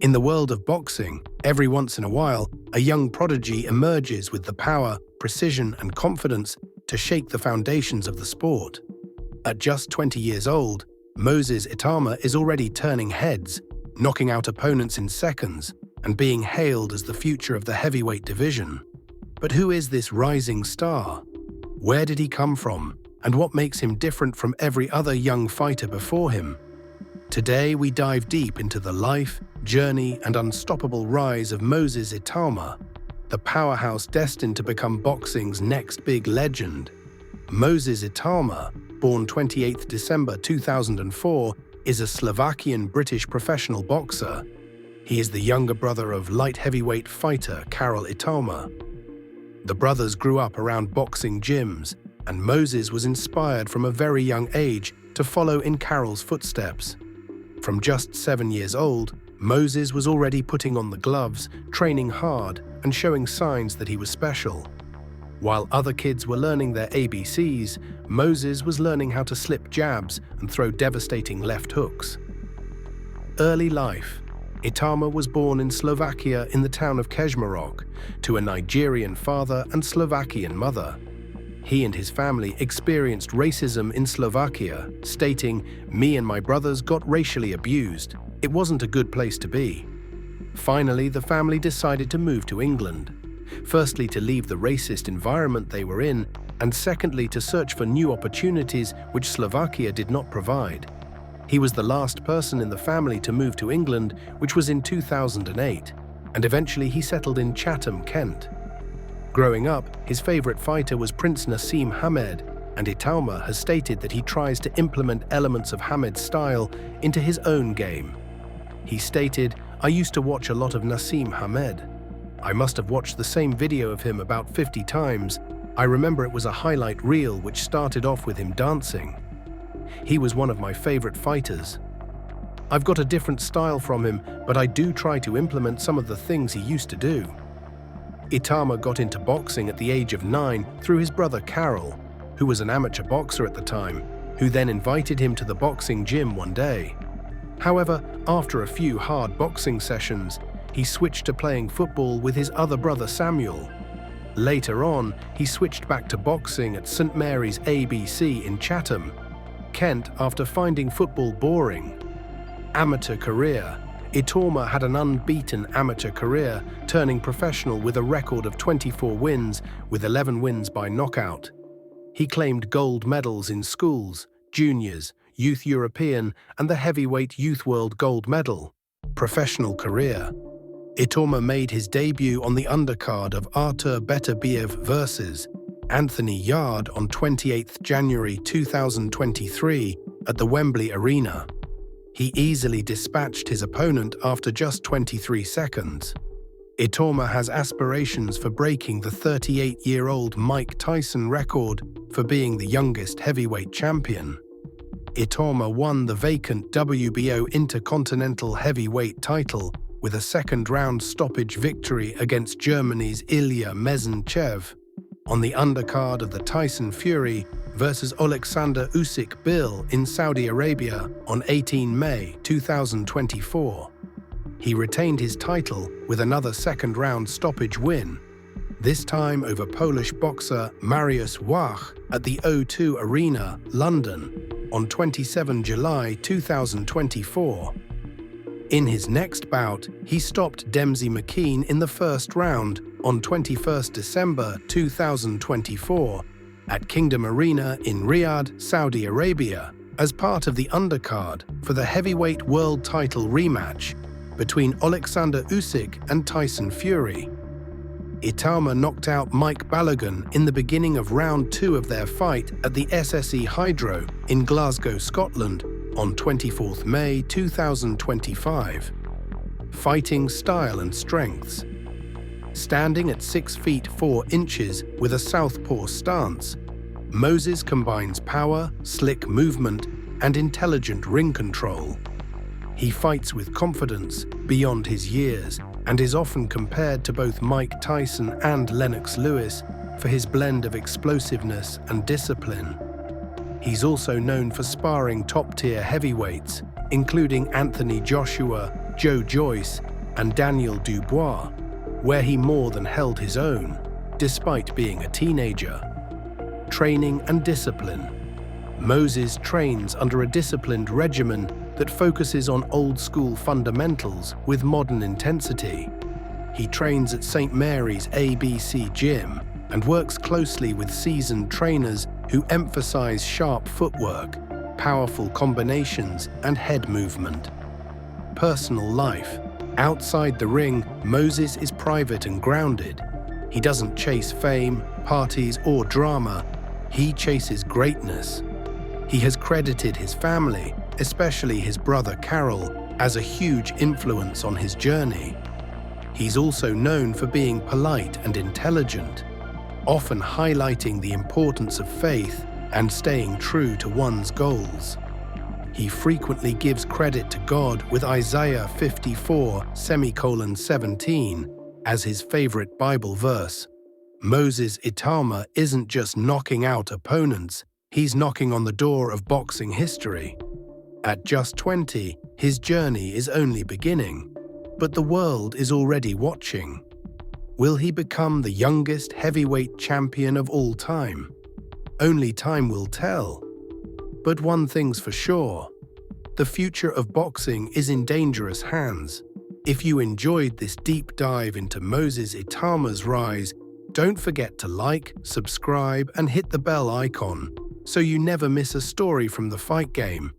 In the world of boxing, every once in a while, a young prodigy emerges with the power, precision, and confidence to shake the foundations of the sport. At just 20 years old, Moses Itauma is already turning heads, knocking out opponents in seconds, and being hailed as the future of the heavyweight division. But who is this rising star? Where did he come from, and what makes him different from every other young fighter before him? Today we dive deep into the life, journey, and unstoppable rise of Moses Itauma, the powerhouse destined to become boxing's next big legend. Moses Itauma, born 28 December 2004, is a Slovakian-British professional boxer. He is the younger brother of light heavyweight fighter Karol Itauma. The brothers grew up around boxing gyms, and Moses was inspired from a very young age to follow in Karol's footsteps. From just 7 years old, Moses was already putting on the gloves, training hard, and showing signs that he was special. While other kids were learning their ABCs, Moses was learning how to slip jabs and throw devastating left hooks. Early life. Itauma was born in Slovakia in the town of Kežmarok to a Nigerian father and Slovakian mother. He and his family experienced racism in Slovakia, stating, "Me and my brothers got racially abused. It wasn't a good place to be." Finally, the family decided to move to England. Firstly, to leave the racist environment they were in, and secondly, to search for new opportunities which Slovakia did not provide. He was the last person in the family to move to England, which was in 2008, and eventually he settled in Chatham, Kent. Growing up, his favorite fighter was Prince Naseem Hamed, and Itauma has stated that he tries to implement elements of Hamed's style into his own game. He stated, "I used to watch a lot of Naseem Hamed. I must have watched the same video of him about 50 times. I remember it was a highlight reel which started off with him dancing. He was one of my favorite fighters. I've got a different style from him, but I do try to implement some of the things he used to do." Itauma got into boxing at the age of 9 through his brother Karol, who was an amateur boxer at the time, who then invited him to the boxing gym one day. However, after a few hard boxing sessions, he switched to playing football with his other brother Samuel. Later on, he switched back to boxing at St Mary's ABC in Chatham, Kent, after finding football boring. Amateur career. Itauma had an unbeaten amateur career, turning professional with a record of 24 wins, with 11 wins by knockout. He claimed gold medals in schools, juniors, youth European, and the heavyweight youth world gold medal. Professional career. Itauma made his debut on the undercard of Artur Beterbiev vs. Anthony Yarde on 28 January 2023 at the Wembley Arena. He easily dispatched his opponent after just 23 seconds. Itauma has aspirations for breaking the 38-year-old Mike Tyson record for being the youngest heavyweight champion. Itauma won the vacant WBO Intercontinental Heavyweight title with a second-round stoppage victory against Germany's Ilya Mezentchev on the undercard of the Tyson Fury versus Alexander Usyk Bill in Saudi Arabia on 18 May 2024. He retained his title with another second-round stoppage win, this time over Polish boxer Mariusz Wach at the O2 Arena, London, on 27 July 2024. In his next bout, he stopped Dempsey McKean in the first round on 21 December 2024 at Kingdom Arena in Riyadh, Saudi Arabia, as part of the undercard for the heavyweight world title rematch between Alexander Usyk and Tyson Fury. Itauma knocked out Mike Balogun in the beginning of round 2 of their fight at the SSE Hydro in Glasgow, Scotland, on 24 May 2025. Fighting style and strengths. Standing at 6 feet 4 inches with a southpaw stance, Moses combines power, slick movement, and intelligent ring control. He fights with confidence beyond his years and is often compared to both Mike Tyson and Lennox Lewis for his blend of explosiveness and discipline. He's also known for sparring top-tier heavyweights, including Anthony Joshua, Joe Joyce, and Daniel Dubois, where he more than held his own, despite being a teenager. Training and discipline. Moses trains under a disciplined regimen that focuses on old-school fundamentals with modern intensity. He trains at St. Mary's ABC Gym and works closely with seasoned trainers who emphasize sharp footwork, powerful combinations, and head movement. Personal life. Outside the ring, Moses is private and grounded. He doesn't chase fame, parties, or drama. He chases greatness. He has credited his family, especially his brother Carol, as a huge influence on his journey. He's also known for being polite and intelligent, often highlighting the importance of faith and staying true to one's goals. He frequently gives credit to God with Isaiah 54:17 as his favorite Bible verse. Moses Itauma isn't just knocking out opponents, he's knocking on the door of boxing history. At just 20, his journey is only beginning, but the world is already watching. Will he become the youngest heavyweight champion of all time? Only time will tell. But one thing's for sure, the future of boxing is in dangerous hands. If you enjoyed this deep dive into Moses Itauma's rise, don't forget to like, subscribe, and hit the bell icon so you never miss a story from the fight game.